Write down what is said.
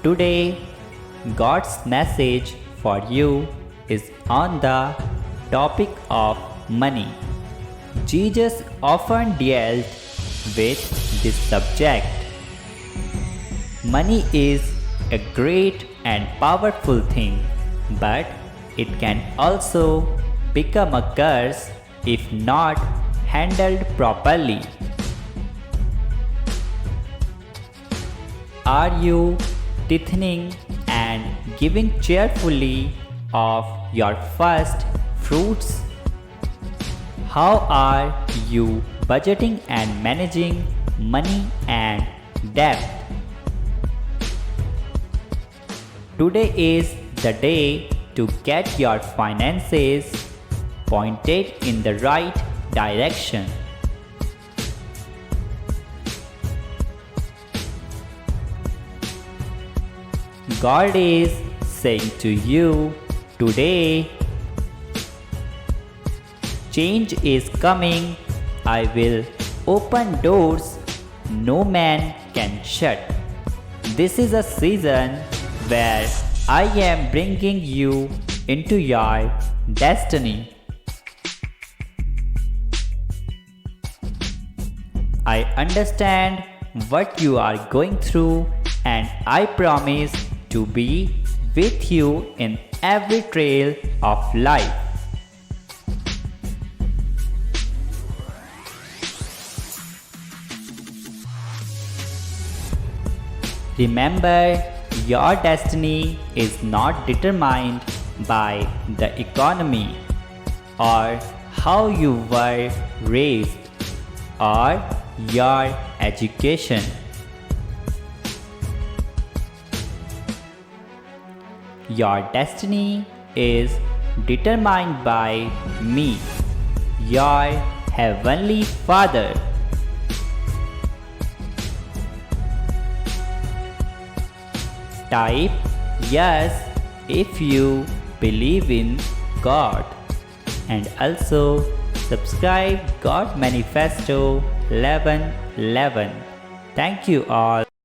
Today, God's message for you is on the topic of money. Jesus often dealt with this subject. Money is a great and powerful thing, but it can also become a curse if not handled properly. Are you tithing and giving cheerfully of your first fruits? How are you budgeting and managing money and debt? Today is the day to get your finances pointed in the right direction. God is saying to you today, change is coming. I will open doors no man can shut. This is a season where I am bringing you into your destiny. I understand what you are going through, and I promise to be with you in every trail of life. Remember, your destiny is not determined by the economy or how you were raised or your education. Your destiny is determined by me, your Heavenly Father. Type yes if you believe in God, and also subscribe God Manifesto 1111. Thank you all.